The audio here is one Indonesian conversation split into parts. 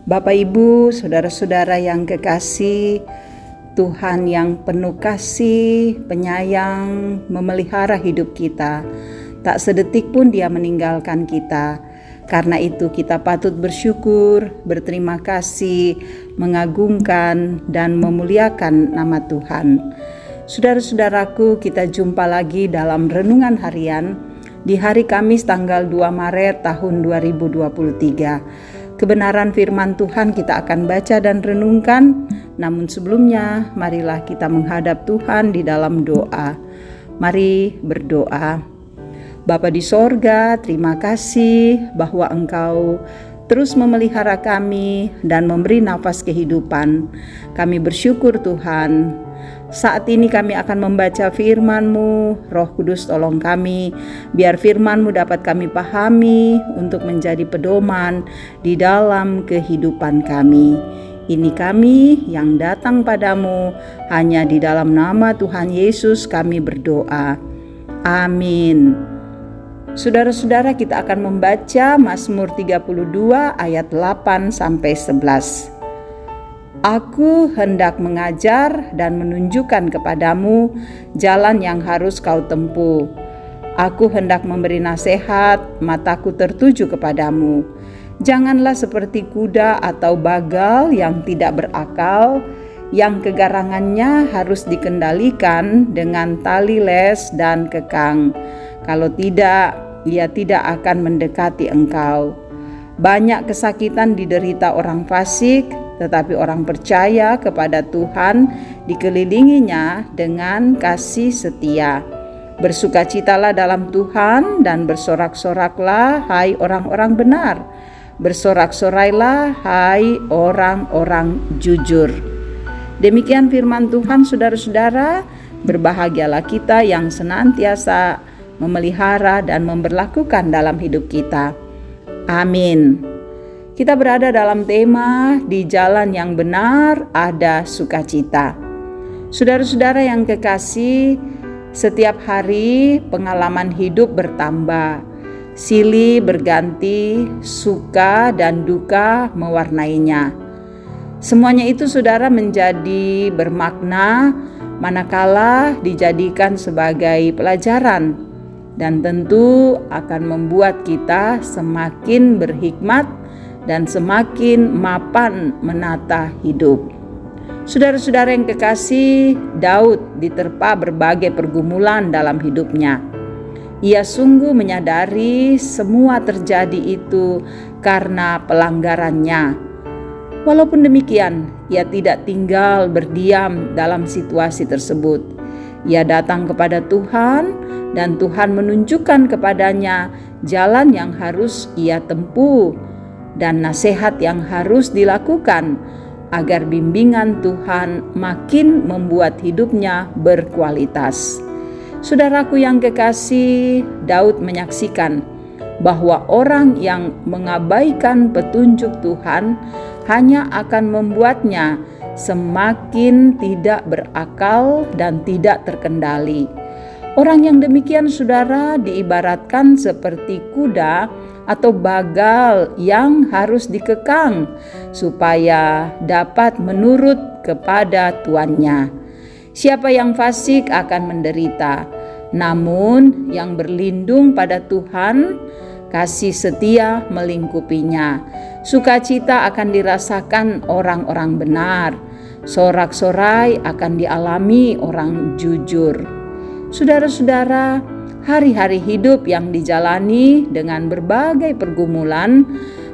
Bapak Ibu, saudara-saudara yang kekasih, Tuhan yang penuh kasih, penyayang, memelihara hidup kita. Tak sedetik pun Dia meninggalkan kita. Karena itu kita patut bersyukur, berterima kasih, mengagungkan dan memuliakan nama Tuhan. Saudara-saudaraku, kita jumpa lagi dalam renungan harian di hari Kamis tanggal 2 Maret tahun 2023. Kebenaran firman Tuhan kita akan baca dan renungkan. Namun sebelumnya, marilah kita menghadap Tuhan di dalam doa. Mari berdoa. Bapa di sorga, terima kasih bahwa Engkau terus memelihara kami dan memberi nafas kehidupan. Kami bersyukur Tuhan. Saat ini kami akan membaca firman-Mu. Roh Kudus tolong kami, biar firman-Mu dapat kami pahami untuk menjadi pedoman di dalam kehidupan kami. Ini kami yang datang padamu, hanya di dalam nama Tuhan Yesus kami berdoa. Amin. Saudara-saudara, kita akan membaca Mazmur 32 ayat 8-11. Aku hendak mengajar dan menunjukkan kepadamu jalan yang harus kau tempuh. Aku hendak memberi nasihat, mataku tertuju kepadamu. Janganlah seperti kuda atau bagal yang tidak berakal, yang kegarangannya harus dikendalikan dengan tali les dan kekang. Kalau tidak, ia tidak akan mendekati engkau. Banyak kesakitan diderita orang fasik, tetapi orang percaya kepada Tuhan dikelilinginya dengan kasih setia. Bersukacitalah dalam Tuhan dan bersorak-soraklah hai orang-orang benar. Bersorak-sorailah hai orang-orang jujur. Demikian firman Tuhan, saudara-saudara. Berbahagialah kita yang senantiasa memelihara dan memberlakukan dalam hidup kita. Amin. Kita berada dalam tema di jalan yang benar ada sukacita. Saudara-saudara yang kekasih, setiap hari pengalaman hidup bertambah. Silih berganti, suka dan duka mewarnainya. Semuanya itu saudara menjadi bermakna manakala dijadikan sebagai pelajaran. Dan tentu akan membuat kita semakin berhikmat dan semakin mapan menata hidup. Saudara-saudara yang kekasih, Daud diterpa berbagai pergumulan dalam hidupnya. Ia sungguh menyadari semua terjadi itu karena pelanggarannya. Walaupun demikian, ia tidak tinggal berdiam dalam situasi tersebut. Ia datang kepada Tuhan dan Tuhan menunjukkan kepadanya jalan yang harus ia tempuh dan nasihat yang harus dilakukan agar bimbingan Tuhan makin membuat hidupnya berkualitas. Saudaraku yang kekasih, Daud menyaksikan bahwa orang yang mengabaikan petunjuk Tuhan hanya akan membuatnya semakin tidak berakal dan tidak terkendali. Orang yang demikian, saudara, diibaratkan seperti kuda atau bagal yang harus dikekang supaya dapat menurut kepada tuannya. Siapa yang fasik akan menderita, namun yang berlindung pada Tuhan, kasih setia melingkupinya. Sukacita akan dirasakan orang-orang benar, sorak-sorai akan dialami orang jujur. Saudara-saudara, hari-hari hidup yang dijalani dengan berbagai pergumulan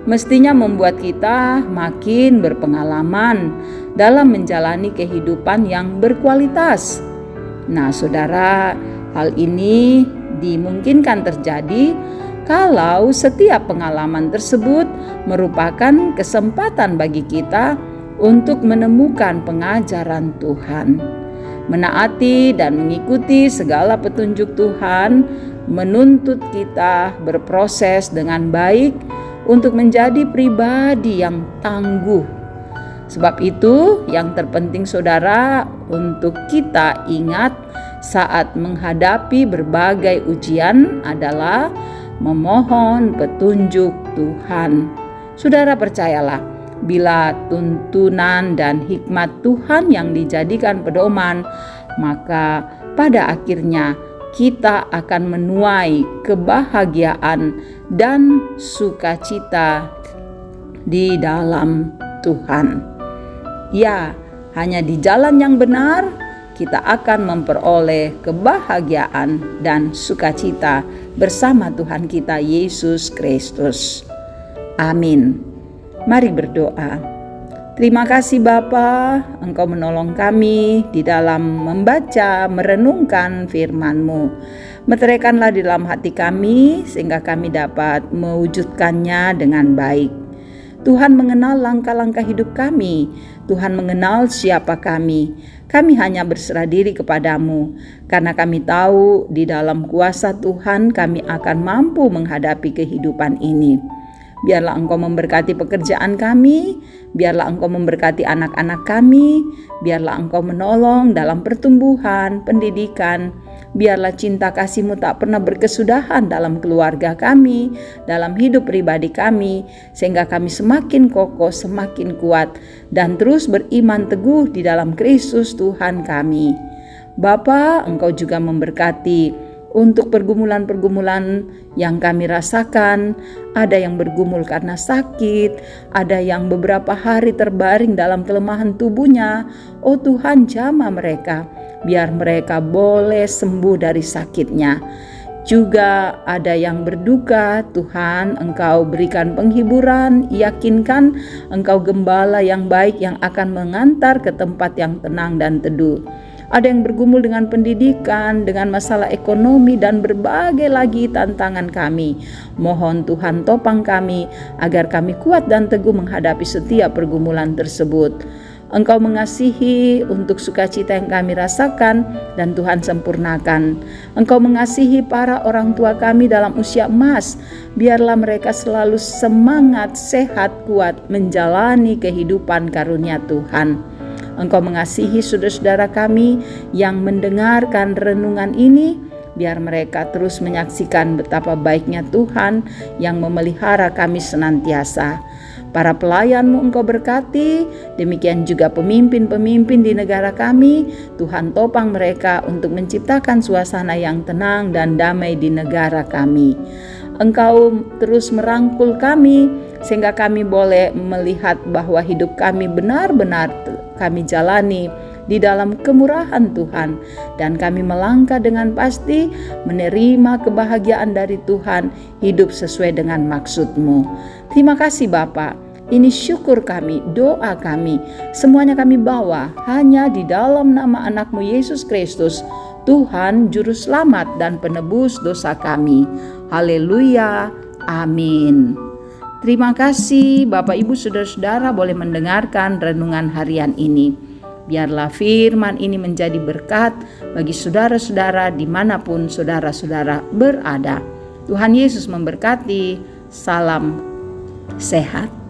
mestinya membuat kita makin berpengalaman dalam menjalani kehidupan yang berkualitas. Nah, saudara, hal ini dimungkinkan terjadi kalau setiap pengalaman tersebut merupakan kesempatan bagi kita untuk menemukan pengajaran Tuhan. Menaati dan mengikuti segala petunjuk Tuhan menuntut kita berproses dengan baik untuk menjadi pribadi yang tangguh. Sebab itu yang terpenting saudara untuk kita ingat saat menghadapi berbagai ujian adalah memohon petunjuk Tuhan. Saudara percayalah, Bila tuntunan dan hikmat Tuhan yang dijadikan pedoman, maka pada akhirnya kita akan menuai kebahagiaan dan sukacita di dalam Tuhan. Ya, hanya di jalan yang benar kita akan memperoleh kebahagiaan dan sukacita bersama Tuhan kita Yesus Kristus. Amin. Mari berdoa. Terima kasih Bapa, Engkau menolong kami di dalam membaca, merenungkan firman-Mu. Meteraikanlah di dalam hati kami sehingga kami dapat mewujudkannya dengan baik. Tuhan mengenal langkah-langkah hidup kami. Tuhan mengenal siapa kami. Kami hanya berserah diri kepadamu, karena kami tahu di dalam kuasa Tuhan kami akan mampu menghadapi kehidupan ini. Biarlah Engkau memberkati pekerjaan kami, biarlah Engkau memberkati anak-anak kami, biarlah Engkau menolong dalam pertumbuhan, pendidikan, biarlah cinta kasih-Mu tak pernah berkesudahan dalam keluarga kami, dalam hidup pribadi kami, sehingga kami semakin kokoh, semakin kuat, dan terus beriman teguh di dalam Kristus Tuhan kami. Bapa, Engkau juga memberkati untuk pergumulan-pergumulan yang kami rasakan. Ada yang bergumul karena sakit, ada yang beberapa hari terbaring dalam kelemahan tubuhnya. Oh Tuhan, jamah mereka, biar mereka boleh sembuh dari sakitnya. Juga ada yang berduka, Tuhan Engkau berikan penghiburan, yakinkan Engkau gembala yang baik yang akan mengantar ke tempat yang tenang dan teduh. Ada yang bergumul dengan pendidikan, dengan masalah ekonomi, dan berbagai lagi tantangan kami. Mohon Tuhan topang kami, agar kami kuat dan teguh menghadapi setiap pergumulan tersebut. Engkau mengasihi untuk sukacita yang kami rasakan, dan Tuhan sempurnakan. Engkau mengasihi para orang tua kami dalam usia emas. Biarlah mereka selalu semangat, sehat, kuat menjalani kehidupan karunia Tuhan. Engkau mengasihi saudara-saudara kami yang mendengarkan renungan ini, biar mereka terus menyaksikan betapa baiknya Tuhan yang memelihara kami senantiasa. Para pelayan-Mu Engkau berkati, demikian juga pemimpin-pemimpin di negara kami. Tuhan topang mereka untuk menciptakan suasana yang tenang dan damai di negara kami. Engkau terus merangkul kami sehingga kami boleh melihat bahwa hidup kami benar-benar kami jalani di dalam kemurahan Tuhan, dan kami melangkah dengan pasti menerima kebahagiaan dari Tuhan, hidup sesuai dengan maksud-Mu. Terima kasih Bapa. Ini syukur kami, doa kami, semuanya kami bawa hanya di dalam nama anak-Mu Yesus Kristus, Tuhan Juru Selamat dan Penebus dosa kami. Haleluya, amin. Terima kasih Bapak Ibu Saudara-saudara boleh mendengarkan renungan harian ini. Biarlah firman ini menjadi berkat bagi saudara-saudara dimanapun saudara-saudara berada. Tuhan Yesus memberkati. Salam sehat.